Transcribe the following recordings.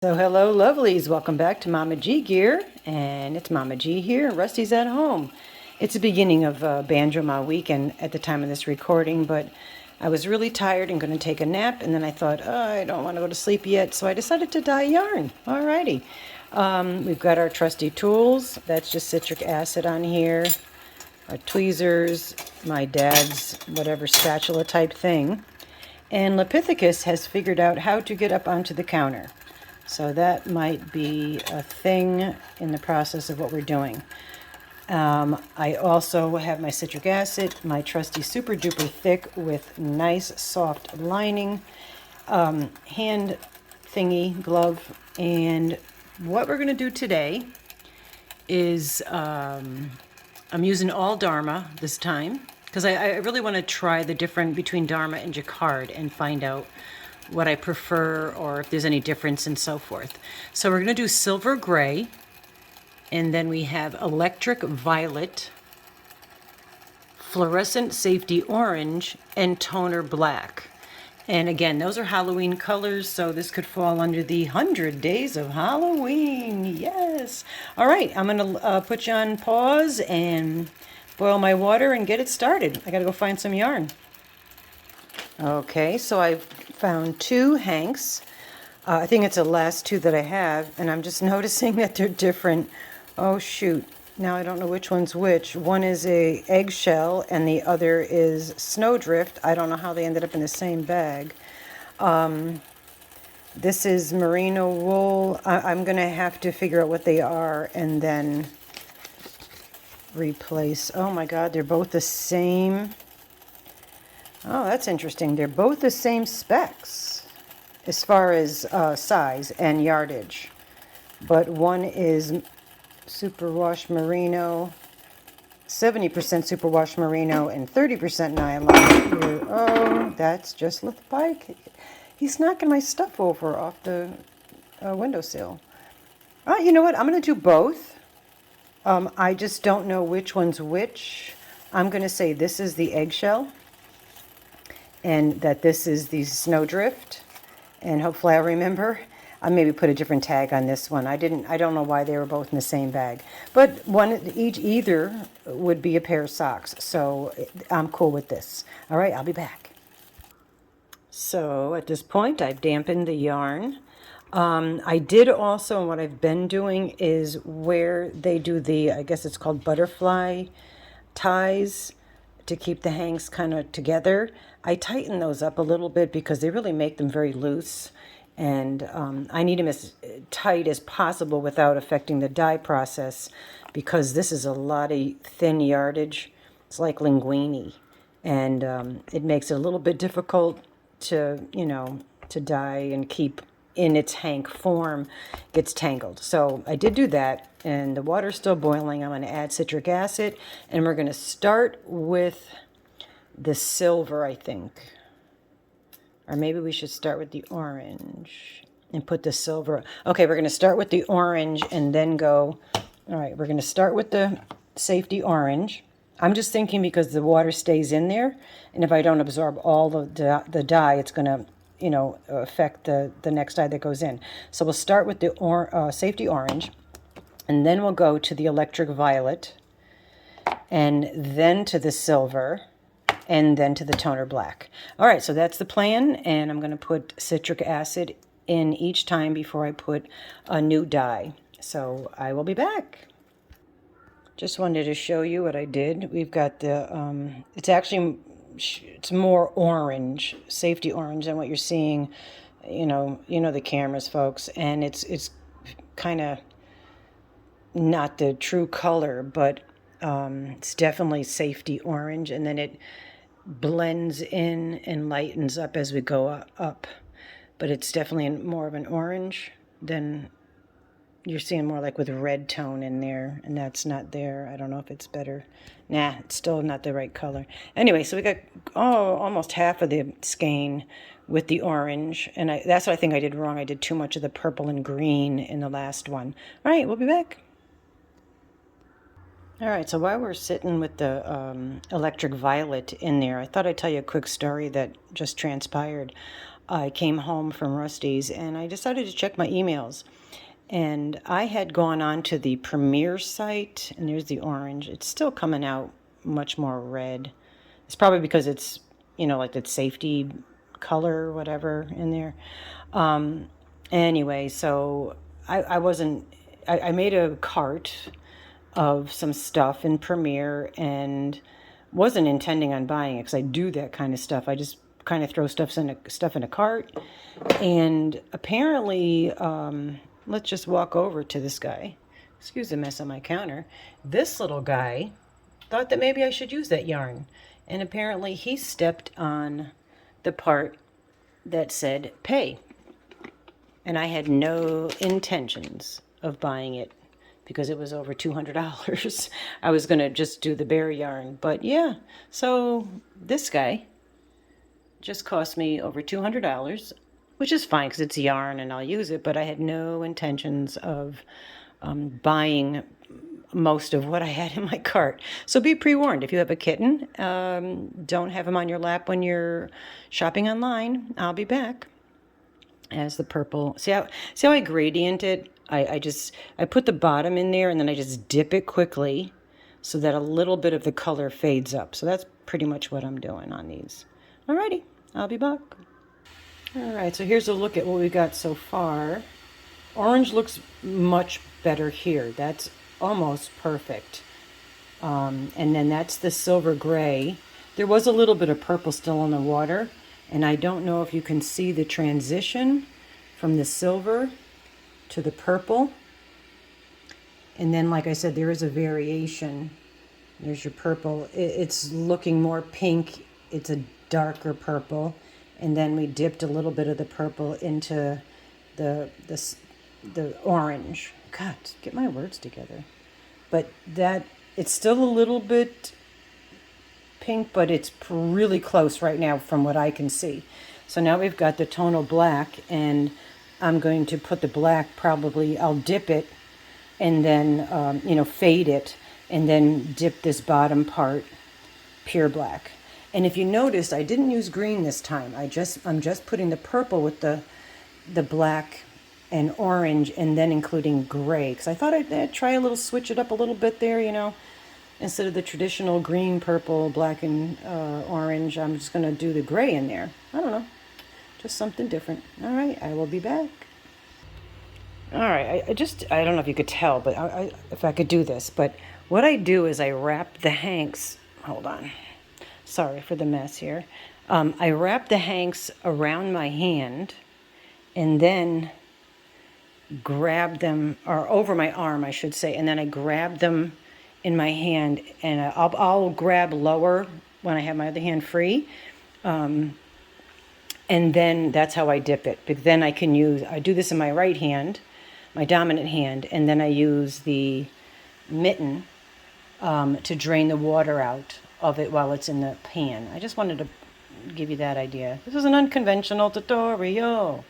So hello lovelies, welcome back to Mama G Gear, and it's Mama G here, Rusty's at home. It's the beginning of Banjo Ma weekend at the time of this recording, but I was really tired and going to take a nap, and then I thought, oh, I don't want to go to sleep yet, so I decided to dye yarn. Alrighty. We've got our trusty tools. That's just citric acid on here, our tweezers, my dad's whatever spatula type thing, and Lypythikos has figured out how to get up onto the counter. So that might be a thing in the process of what we're doing. I also have my citric acid, my trusty super duper thick with nice soft lining, hand thingy, glove. And what we're going to do today is I'm using all Dharma this time because I really want to try the difference between Dharma and Jacquard and find out what I prefer or if there's any difference and so forth. So we're going to do silver gray, and then we have electric violet, fluorescent safety orange, and toner black. And again, those are Halloween colors, so this could fall under the 100 Days of Halloween. Yes. All right, I'm going to put you on pause and boil my water and get it started. I got to go find some yarn. Okay, so I've found two hanks. I think it's the last two that I have, and I'm just noticing that they're different. Oh shoot, now I don't know which one's which. One is a eggshell and the other is snowdrift. I don't know how they ended up in the same bag. This is merino wool. I'm gonna have to figure out what they are and then replace. Oh my god, they're both the same. Oh, that's interesting. They're both the same specs as far as size and yardage. But one is superwash merino, 70% superwash merino, and 30% nylon. Oh, that's just Lypythikos. He's knocking my stuff over off the windowsill. You know what? I'm going to do both. I just don't know which one's which. I'm going to say this is the eggshell, and that this is the snowdrift, and hopefully I'll remember. I maybe put a different tag on this one. I don't know why they were both in the same bag, but either would be a pair of socks, so I'm cool with this. All right, I'll be back. So at this point, I've dampened the yarn. I did also, what I've been doing is where they do the, I guess it's called butterfly ties, to keep the hanks kind of together. I tighten those up a little bit because they really make them very loose, and I need them as tight as possible without affecting the dye process, because this is a lot of thin yardage. It's like linguine, and it makes it a little bit difficult to, to dye and keep in its hank form. Gets tangled. So I did do that, and the water's still boiling. I'm going to add citric acid, and we're going to start with the silver, I think. Or maybe we should start with the orange and put the silver. Okay, we're going to start with the orange and then go. All right, we're going to start with the safety orange. I'm just thinking because the water stays in there, and if I don't absorb all the dye, it's going to, affect the next dye that goes in. So we'll start with the safety orange, and then we'll go to the electric violet, and then to the silver, and then to the toner black. All right, so that's the plan, and I'm going to put citric acid in each time before I put a new dye. So I will be back. Just wanted to show you what I did. We've got the, it's more orange, safety orange than what you're seeing, the cameras, folks, and it's kind of not the true color, but it's definitely safety orange, and then it blends in and lightens up as we go up, but it's definitely more of an orange than you're seeing, more like with red tone in there, and that's not there. I don't know if it's better. Nah, it's still not the right color. Anyway, so we got almost half of the skein with the orange, and that's what I think I did wrong. I did too much of the purple and green in the last one. All right, we'll be back. All right, so while we're sitting with the electric violet in there, I thought I'd tell you a quick story that just transpired. I came home from Rusty's and I decided to check my emails. And I had gone on to the Premiere site, and there's the orange. It's still coming out much more red. It's probably because it's, like that safety color or whatever in there. Anyway, so I made a cart of some stuff in Premiere and wasn't intending on buying it because I do that kind of stuff. I just kind of throw stuff in a cart. And apparently, let's just walk over to this guy. Excuse the mess on my counter. This little guy thought that maybe I should use that yarn. And apparently he stepped on the part that said pay. And I had no intentions of buying it because it was over $200. I was going to just do the bare yarn. But yeah, so this guy just cost me over $200, which is fine because it's yarn and I'll use it, but I had no intentions of buying most of what I had in my cart. So be pre-warned. If you have a kitten, don't have him on your lap when you're shopping online. I'll be back. As the purple, see how I gradient it? I put the bottom in there and then I just dip it quickly so that a little bit of the color fades up. So that's pretty much what I'm doing on these. Alrighty, I'll be back. Alright, so here's a look at what we got so far. Orange looks much better here. That's almost perfect. And then that's the silver gray. There was a little bit of purple still in the water. And I don't know if you can see the transition from the silver to the purple. And then, like I said, there is a variation. There's your purple. It's looking more pink. It's a darker purple. And then we dipped a little bit of the purple into the orange. God, get my words together. But it's still a little bit pink, but it's really close right now from what I can see. So now we've got the tonal black, and I'm going to put the black, I'll dip it and then, fade it, and then dip this bottom part pure black. And if you noticed, I didn't use green this time. I'm just putting the purple with the black and orange, and then including gray, because I thought I'd try a little, switch it up a little bit there, Instead of the traditional green, purple, black, and orange, I'm just going to do the gray in there. I don't know. Just something different. All right, I will be back. All right, I don't know if you could tell, but if I could do this. But what I do is I wrap the hanks. Hold on. Sorry for the mess here. I wrap the hanks around my hand and then grab them, or over my arm, I should say, and then I grab them in my hand, and I'll grab lower when I have my other hand free, and then that's how I dip it. Because then I do this in my right hand, my dominant hand, and then I use the mitten to drain the water out of it while it's in the pan. I just wanted to give you that idea. This is an unconventional tutorial.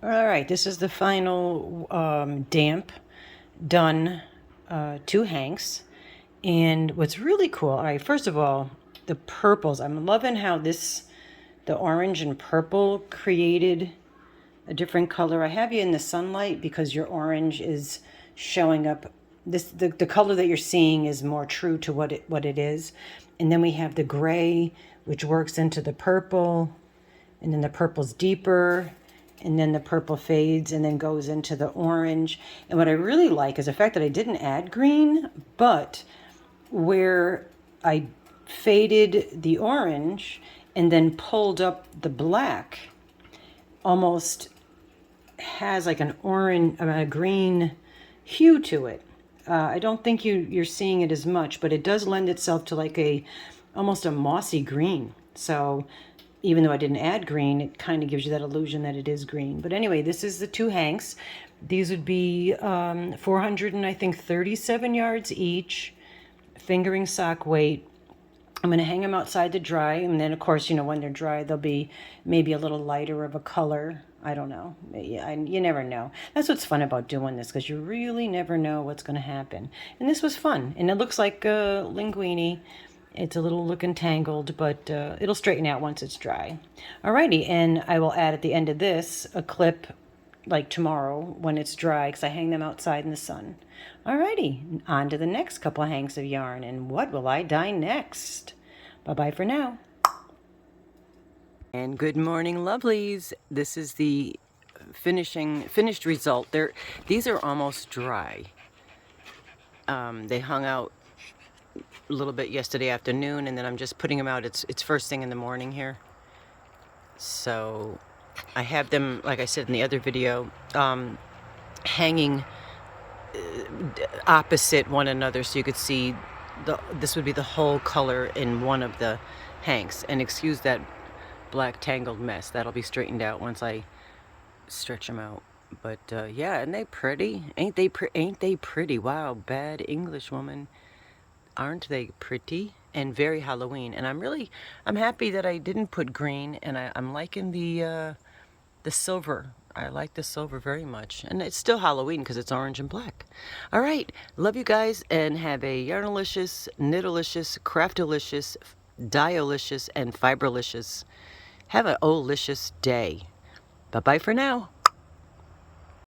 All right, this is the final damp done 2 hanks. And what's really cool, all right, first of all, the purples. I'm loving how the orange and purple created a different color. I have you in the sunlight because your orange is showing up. The color that you're seeing is more true to what it is. And then we have the gray, which works into the purple, and then the purple's deeper, and then the purple fades and then goes into the orange. And what I really like is the fact that I didn't add green, but where I faded the orange and then pulled up the black, almost has like an orange, a green hue to it. I don't think you're seeing it as much, but it does lend itself to like almost a mossy green. So even though I didn't add green, it kind of gives you that illusion that it is green. But anyway, this is the 2 hanks. These would be 437 yards each, fingering sock weight. I'm going to hang them outside to dry, and then of course, when they're dry, they'll be maybe a little lighter of a color. I don't know. You never know. That's what's fun about doing this, because you really never know what's going to happen. And this was fun, and it looks like linguine. It's a little looking tangled, but it'll straighten out once it's dry. Alrighty, and I will add at the end of this a clip like tomorrow when it's dry, because I hang them outside in the sun. Alrighty, on to the next couple of hanks of yarn, and what will I dye next? Bye-bye for now. And good morning, lovelies. This is the finished result. These are almost dry. They hung out a little bit yesterday afternoon, and then I'm just putting them out. It's first thing in the morning here. So I have them, like I said in the other video, hanging opposite one another, so you could see this would be the whole color in one of the hanks. And excuse that black tangled mess. That'll be straightened out once I stretch them out. But yeah, and they pretty? Ain't they pretty? Wow, bad English woman. Aren't they pretty? And very Halloween. And I'm happy that I didn't put green, and I'm liking the silver. I like the silver very much. And it's still Halloween because it's orange and black. All right, love you guys, and have a yarnalicious, knitolicious, craftalicious, dyeolicious, and fiberlicious. Have an olicious day. Bye-bye for now.